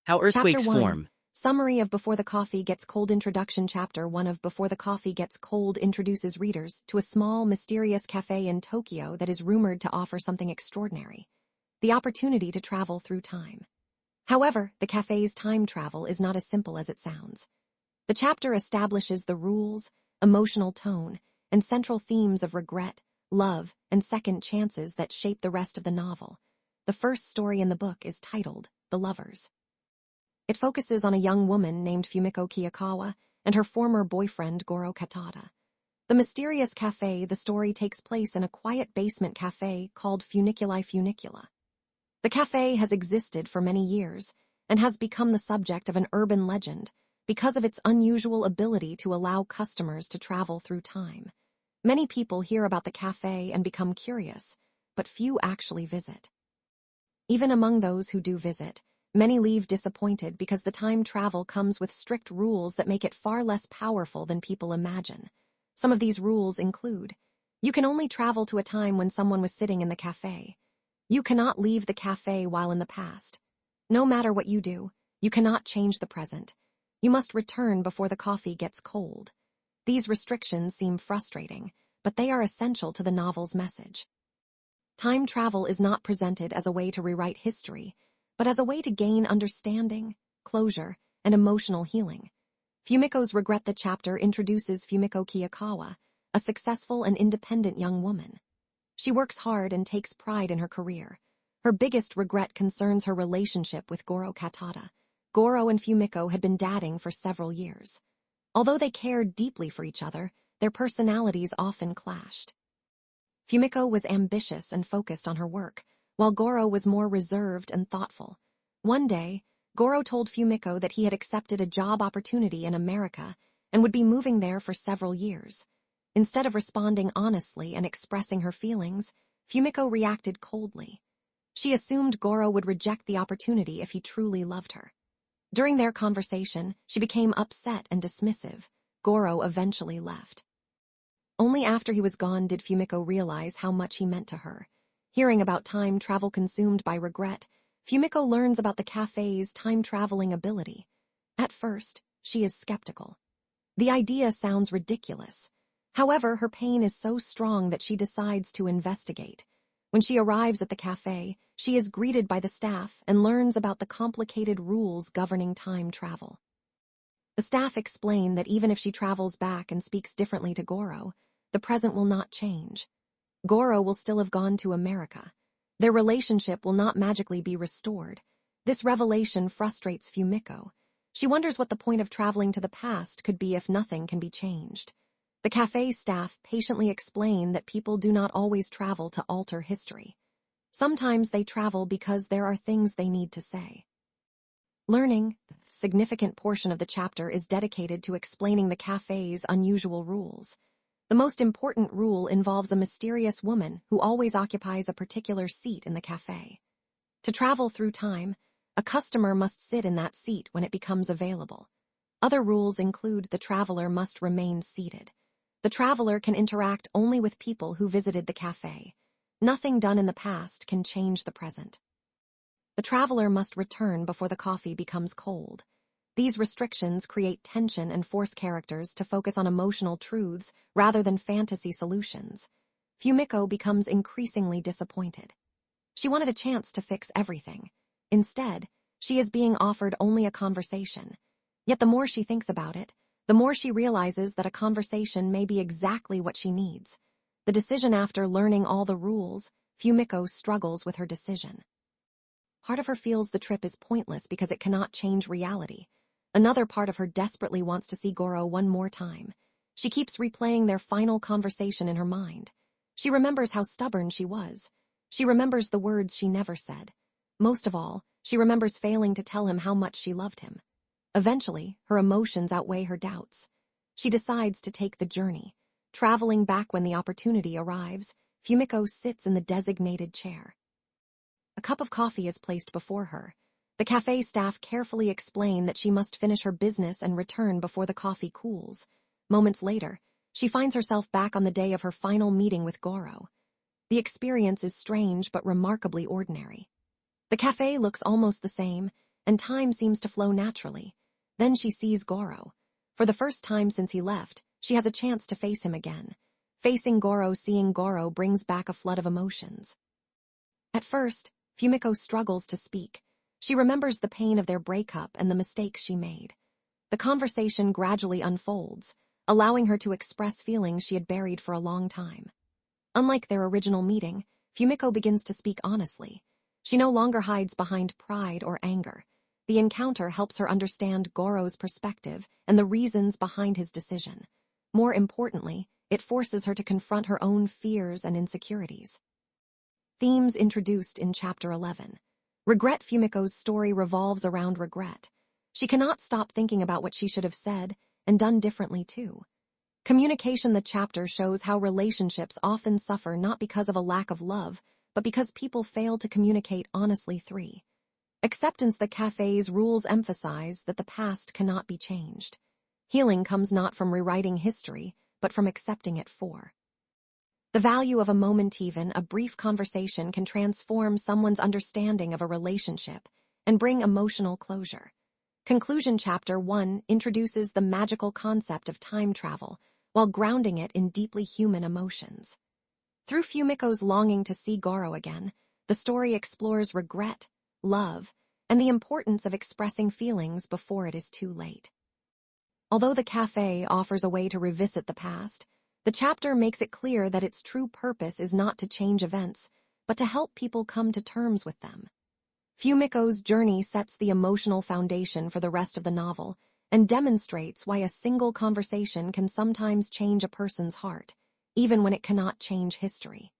How Chapter earthquakes 1. form. Summary of Before the Coffee Gets Cold Introduction. Chapter 1 of Before the Coffee Gets Cold introduces readers to a small, mysterious cafe in Tokyo that is rumored to offer something extraordinary: the opportunity to travel through time. However, the cafe's time travel is not as simple as it sounds. The chapter establishes the rules, emotional tone, and central themes of regret, love, and second chances that shape the rest of the novel. The first story in the book is titled The Lovers. It focuses on a young woman named Fumiko Kiyakawa and her former boyfriend Goro Katada. The mysterious cafe. The story takes place in a quiet basement cafe called Funicula. The cafe has existed for many years and has become the subject of an urban legend because of its unusual ability to allow customers to travel through time. Many people hear about the cafe and become curious, but few actually visit. Even among those who do visit, many leave disappointed because the time travel comes with strict rules that make it far less powerful than people imagine. Some of these rules include: you can only travel to a time when someone was sitting in the cafe. You cannot leave the cafe while in the past. No matter what you do, you cannot change the present. You must return before the coffee gets cold. These restrictions seem frustrating, but they are essential to the novel's message. Time travel is not presented as a way to rewrite history, but as a way to gain understanding, closure, and emotional healing. Fumiko's Regret. The chapter introduces Fumiko Kiyakawa, a successful and independent young woman. She works hard and takes pride in her career. Her biggest regret concerns her relationship with Goro Katada. Goro and Fumiko had been dating for several years. Although they cared deeply for each other, their personalities often clashed. Fumiko was ambitious and focused on her work, while Goro was more reserved and thoughtful. One day, Goro told Fumiko that he had accepted a job opportunity in America and would be moving there for several years. Instead of responding honestly and expressing her feelings, Fumiko reacted coldly. She assumed Goro would reject the opportunity if he truly loved her. During their conversation, she became upset and dismissive. Goro eventually left. Only after he was gone did Fumiko realize how much he meant to her. Hearing about time travel consumed by regret, Fumiko learns about the cafe's time-traveling ability. At first, she is skeptical. The idea sounds ridiculous. However, her pain is so strong that she decides to investigate. When she arrives at the cafe, she is greeted by the staff and learns about the complicated rules governing time travel. The staff explain that even if she travels back and speaks differently to Goro, the present will not change. Goro will still have gone to America. Their relationship will not magically be restored. This revelation frustrates Fumiko. She wonders what the point of traveling to the past could be if nothing can be changed. The cafe staff patiently explain that people do not always travel to alter history. Sometimes they travel because there are things they need to say. Learning, the significant portion of the chapter is dedicated to explaining the cafe's unusual rules. The most important rule involves a mysterious woman who always occupies a particular seat in the cafe. To travel through time, a customer must sit in that seat when it becomes available. Other rules include the traveler must remain seated. The traveler can interact only with people who visited the cafe. Nothing done in the past can change the present. The traveler must return before the coffee becomes cold. These restrictions create tension and force characters to focus on emotional truths rather than fantasy solutions. Fumiko becomes increasingly disappointed. She wanted a chance to fix everything. Instead, she is being offered only a conversation. Yet the more she thinks about it, the more she realizes that a conversation may be exactly what she needs. The decision. After learning all the rules, Fumiko struggles with her decision. Part of her feels the trip is pointless because it cannot change reality. Another part of her desperately wants to see Goro one more time. She keeps replaying their final conversation in her mind. She remembers how stubborn she was. She remembers the words she never said. Most of all, she remembers failing to tell him how much she loved him. Eventually, her emotions outweigh her doubts. She decides to take the journey. Traveling back when the opportunity arrives, Fumiko sits in the designated chair. A cup of coffee is placed before her. The cafe staff carefully explain that she must finish her business and return before the coffee cools. Moments later, she finds herself back on the day of her final meeting with Goro. The experience is strange but remarkably ordinary. The cafe looks almost the same, and time seems to flow naturally. Then she sees Goro. For the first time since he left, she has a chance to face him again. Facing Goro, seeing Goro brings back a flood of emotions. At first, Fumiko struggles to speak. She remembers the pain of their breakup and the mistakes she made. The conversation gradually unfolds, allowing her to express feelings she had buried for a long time. Unlike their original meeting, Fumiko begins to speak honestly. She no longer hides behind pride or anger. The encounter helps her understand Goro's perspective and the reasons behind his decision. More importantly, it forces her to confront her own fears and insecurities. Themes introduced in Chapter 11. Regret. Fumiko's story revolves around regret. She cannot stop thinking about what she should have said and done differently too. Communication. The chapter shows how relationships often suffer not because of a lack of love, but because people fail to communicate honestly. 3. Acceptance. The cafe's rules emphasize that the past cannot be changed. Healing comes not from rewriting history, but from accepting it. 4. The value of a moment. Even a brief conversation can transform someone's understanding of a relationship and bring emotional closure. Conclusion. Chapter 1 introduces the magical concept of time travel while grounding it in deeply human emotions. Through Fumiko's longing to see Goro again, the story explores regret, love, and the importance of expressing feelings before it is too late. Although the cafe offers a way to revisit the past, the chapter makes it clear that its true purpose is not to change events, but to help people come to terms with them. Fumiko's journey sets the emotional foundation for the rest of the novel and demonstrates why a single conversation can sometimes change a person's heart, even when it cannot change history.